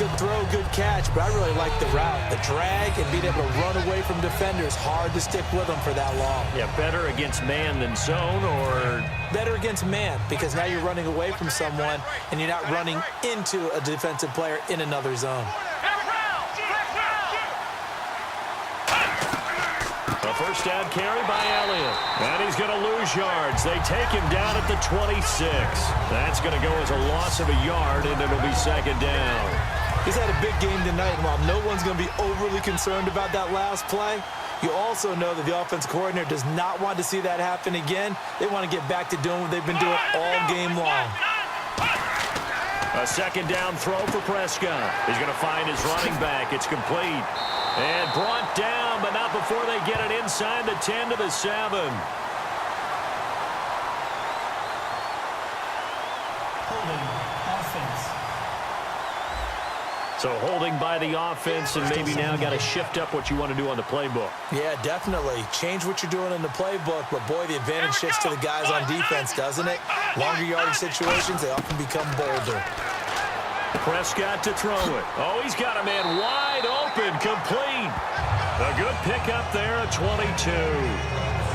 Good throw, good catch, but I really like the route. The drag and being able to run away from defenders, hard to stick with them for that long. Yeah, better against man than zone, or? Better against man, because now you're running away from someone and you're not running into a defensive player in another zone. A first down carry by Elliott. And he's going to lose yards. They take him down at the 26. That's going to go as a loss of a yard, and it'll be second down. He's had a big game tonight, and while no one's going to be overly concerned about that last play, you also know that the offensive coordinator does not want to see that happen again. They want to get back to doing what they've been doing all game long. A second down throw for Prescott. He's going to find his running back. It's complete. And brought down, but not before they get it inside the 10 to the 7. Holding offense. So holding by the offense, and maybe now got to shift up what you want to do on the playbook. Yeah, definitely. Change what you're doing in the playbook, but boy, the advantage shifts to the guys on defense, doesn't it? Longer yardage situations, they often become bolder. Prescott to throw it. Oh, he's got a man wide open, complete. A good pickup there at 22.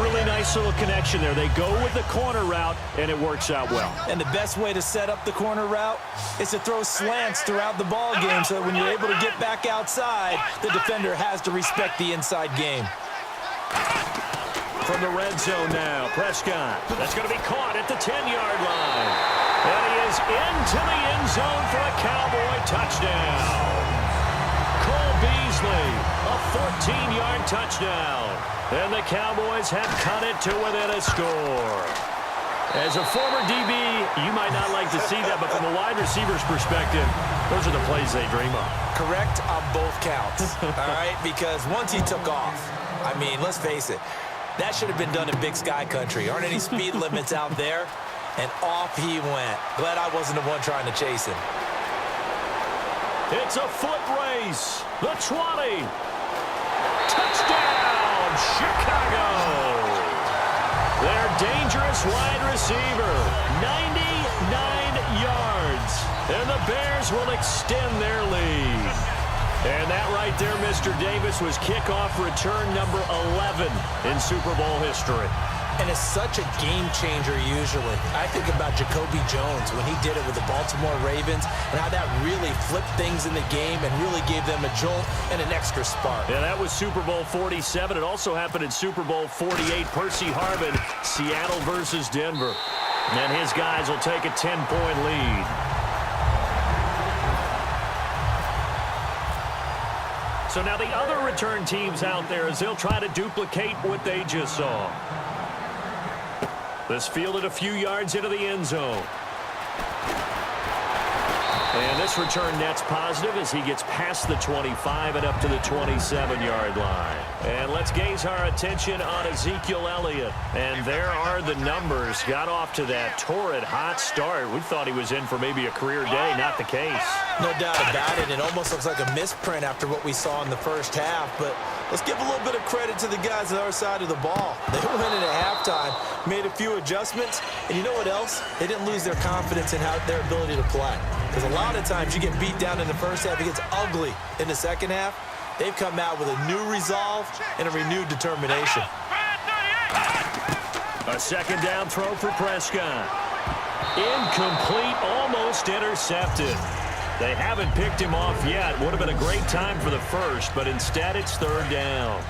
Really nice little connection there. They go with the corner route, and it works out well. And the best way to set up the corner route is to throw slants throughout the ball game so that when you're able to get back outside, the defender has to respect the inside game. From the red zone now, Prescott. That's going to be caught at the 10-yard line. And he is into the end zone for a Cowboy touchdown. Cole Beasley, a 14-yard touchdown. And the Cowboys have cut it to within a score. As a former DB, you might not like to see that, but from a wide receiver's perspective, those are the plays they dream of. Correct on both counts, all right? Because once he took off, I mean, let's face it, that should have been done in Big Sky Country. Aren't any speed limits out there? And off he went. Glad I wasn't the one trying to chase him. It's a foot race. The 20. Touchdown, Chicago. Their dangerous wide receiver, 99 yards. And the Bears will extend their lead. And that right there, Mr. Davis, was kickoff return number 11 in Super Bowl history. And it's such a game changer usually. I think about Jacoby Jones when he did it with the Baltimore Ravens and how that really flipped things in the game and really gave them a jolt and an extra spark. Yeah, that was Super Bowl 47. It also happened in Super Bowl 48. Percy Harvin, Seattle versus Denver. And his guys will take a 10-point lead. So now the other return teams out there as they'll try to duplicate what they just saw. This fielded a few yards into the end zone. And this return net's positive as he gets past the 25 and up to the 27-yard line. And let's gaze our attention on Ezekiel Elliott. And there are the numbers. Got off to that torrid hot start. We thought he was in for maybe a career day. Not the case. No doubt about it. It almost looks like a misprint after what we saw in the first half. But let's give a little bit of credit to the guys on the other side of the ball. They went in at halftime, made a few adjustments, and you know what else? They didn't lose their confidence in their ability to play. Because a lot of times you get beat down in the first half, it gets ugly in the second half. They've come out with a new resolve and a renewed determination. A second down throw for Prescott. Incomplete, almost intercepted. They haven't picked him off yet. Would have been a great time for the first, but instead it's third down.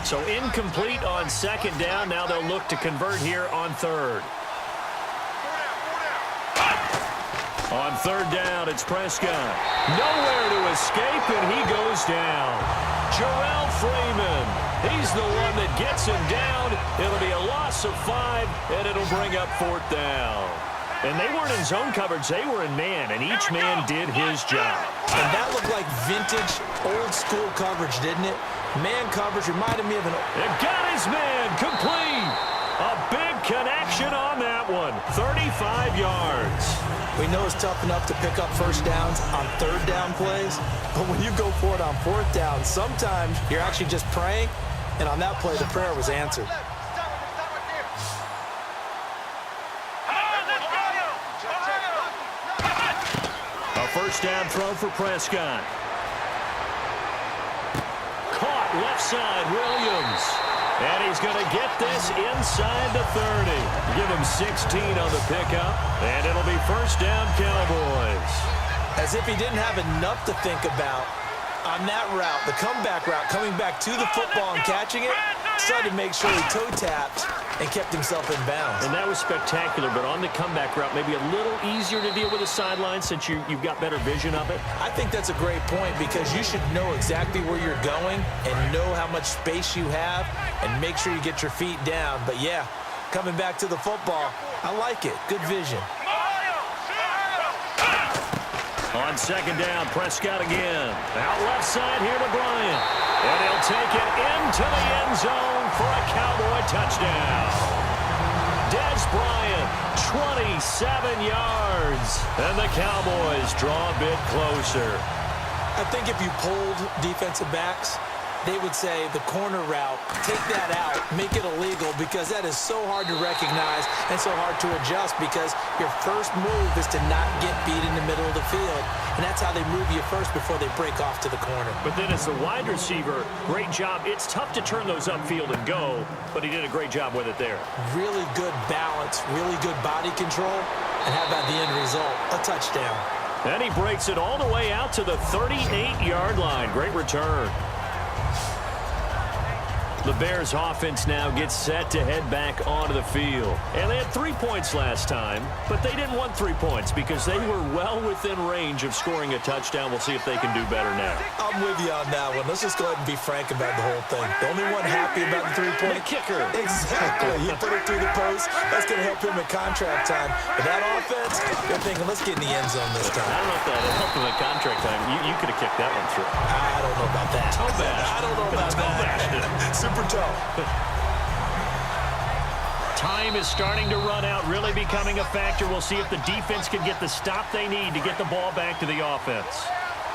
So incomplete on second down. Now they'll look to convert here on third. On third down, it's Prescott. Nowhere to escape, and he goes down. Jarrell Freeman. He's the one that gets him down. It'll be a loss of 5, and it'll bring up fourth down. And they weren't in zone coverage. They were in man, and each man did his job. And that looked like vintage, old-school coverage, didn't it? Man coverage reminded me of an... It got his man complete. A big connection on that one. 35 yards. We know it's tough enough to pick up first downs on third down plays, but when you go for it on fourth down, sometimes you're actually just praying, and on that play, the prayer was answered. A first down throw for Prescott. Caught left side, Williams. And he's going to get this inside the 30. Give him 16 on the pickup, and it'll be first down Cowboys. As if he didn't have enough to think about on that route, the comeback route, coming back to the football and catching it, decided to make sure he toe-tapped and kept himself in bounds. And that was spectacular, but on the comeback route, maybe a little easier to deal with the sideline since you've got better vision of it. I think that's a great point because you should know exactly where you're going and know how much space you have and make sure you get your feet down. But, yeah, coming back to the football, I like it. Good vision. On second down, Prescott again. Out left side here to Bryant. And he'll take it into the end zone for a Cowboy touchdown. Dez Bryant, 27 yards. And the Cowboys draw a bit closer. I think if you polled defensive backs, they would say the corner route, take that out, make it illegal, because that is so hard to recognize and so hard to adjust because your first move is to not get beat in the middle of the field. And that's how they move you first before they break off to the corner. But then as the wide receiver, great job. It's tough to turn those upfield and go, but he did a great job with it there. Really good balance, really good body control, and how about the end result? A touchdown. And he breaks it all the way out to the 38-yard line. Great return. The Bears offense now gets set to head back onto the field. And they had 3 points last time, but they didn't want 3 points because they were well within range of scoring a touchdown. We'll see if they can do better now. I'm with you on that one. Let's just go ahead and be frank about the whole thing. The only one happy about the 3-point the kicker. Exactly. He put it through the post. That's going to help him in contract time. But that offense, they're thinking, let's get in the end zone this time. I don't know if that helped him in contract time. You could have kicked that one through. I don't know about that. Toe bash. I don't know about that. Super toe. Time is starting to run out, really becoming a factor. We'll see if the defense can get the stop they need to get the ball back to the offense.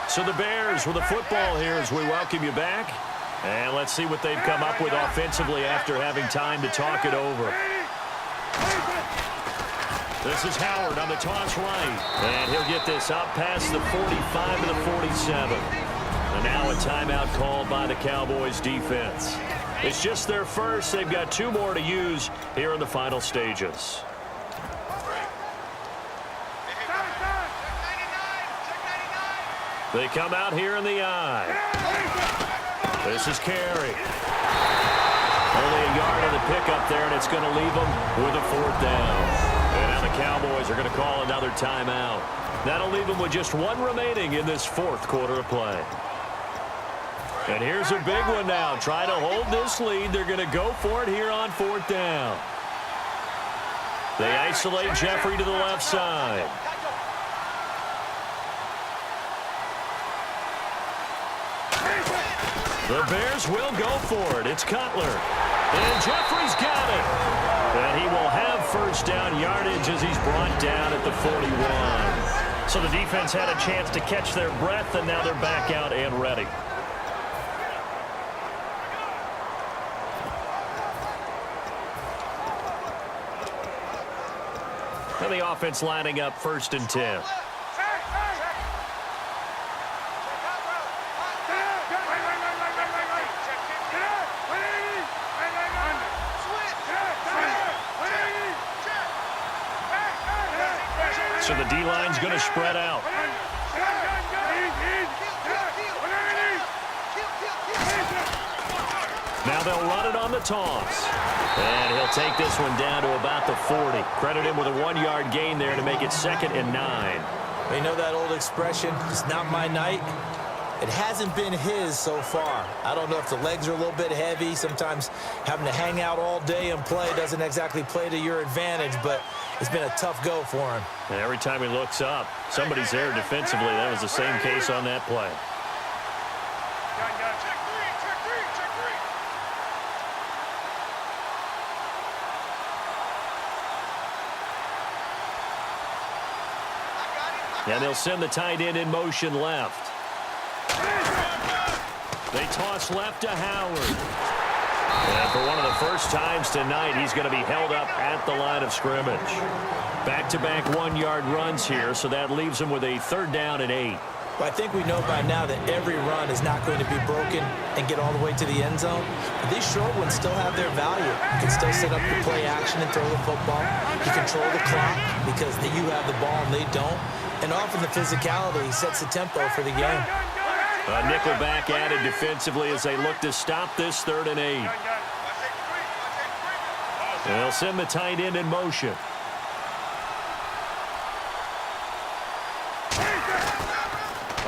So the Bears with the football here as we welcome you back. And let's see what they've come up with offensively after having time to talk it over. This is Howard on the toss right. And he'll get this up past the 45 to the 47. And now a timeout called by the Cowboys defense. It's just their first. They've got 2 more to use here in the final stages. They come out here in the eye. This is Carey. Only a yard of the pickup there, and it's going to leave them with a 4th down. And now the Cowboys are going to call another timeout. That'll leave them with just 1 remaining in this 4th quarter of play. And here's a big one now. Trying to hold this lead. They're going to go for it here on 4th down. They isolate Jeffrey to the left side. The Bears will go for it. It's Cutler. And Jeffrey's got it. And he will have first down yardage as he's brought down at the 41. So the defense had a chance to catch their breath, and now they're back out and ready. And the offense lining up 1st and 10. So the D-line's going to spread out. Now they'll run it on the toss. And he'll take this one down to about the 40. Credit him with a 1-yard gain there to make it 2nd and 9. You know that old expression, it's not my night? It hasn't been his so far. I don't know if the legs are a little bit heavy. Sometimes having to hang out all day and play doesn't exactly play to your advantage, but it's been a tough go for him. And every time he looks up, somebody's there defensively. That was the same case on that play. And they'll send the tight end in motion left. They toss left to Howard. And for one of the first times tonight, he's going to be held up at the line of scrimmage. Back-to-back 1-yard runs here, so that leaves him with a 3rd down and 8. Well, I think we know by now that every run is not going to be broken and get all the way to the end zone. But these short ones still have their value. You can still set up the play action and throw the football. You control the clock because you have the ball and they don't. And often the physicality sets the tempo for the game. A nickel back added defensively as they look to stop this 3rd and 8. They'll send the tight end in motion.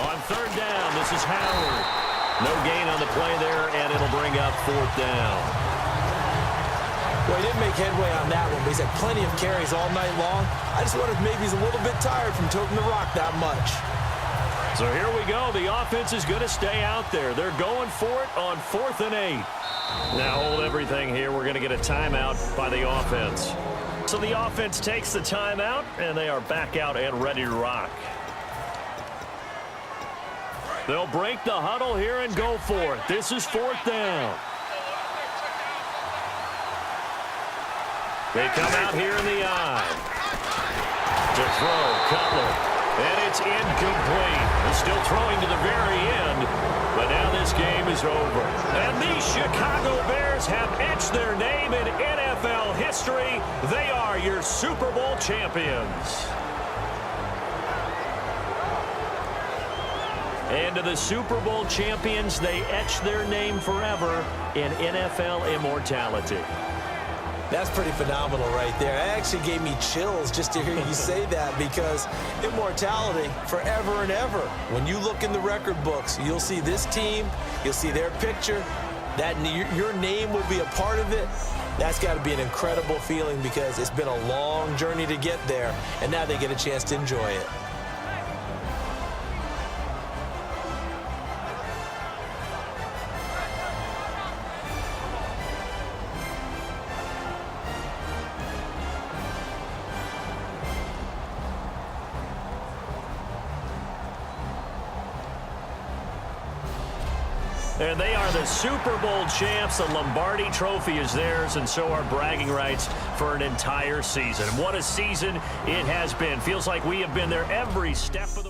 On 3rd down, this is Howard. No gain on the play there, and it'll bring up 4th down. Well, he didn't make headway on that one, but he's had plenty of carries all night long. I just wonder if maybe he's a little bit tired from toting the rock that much. So here we go. The offense is going to stay out there. They're going for it on 4th and 8. Now hold everything here. We're going to get a timeout by the offense. So the offense takes the timeout, and they are back out and ready to rock. They'll break the huddle here and go for it. This is 4th down. They come out here in the eye. To throw, Cutler. And it's incomplete. They're still throwing to the very end. But now this game is over. And the Chicago Bears have etched their name in NFL history. They are your Super Bowl champions. And to the Super Bowl champions, they etch their name forever in NFL immortality. That's pretty phenomenal right there. That actually gave me chills just to hear you say that, because immortality forever and ever. When you look in the record books, you'll see this team, you'll see their picture, that your name will be a part of it. That's got to be an incredible feeling, because it's been a long journey to get there, and now they get a chance to enjoy it. And they are the Super Bowl champs. The Lombardi Trophy is theirs, and so are bragging rights for an entire season. What a season it has been. Feels like we have been there every step of the way.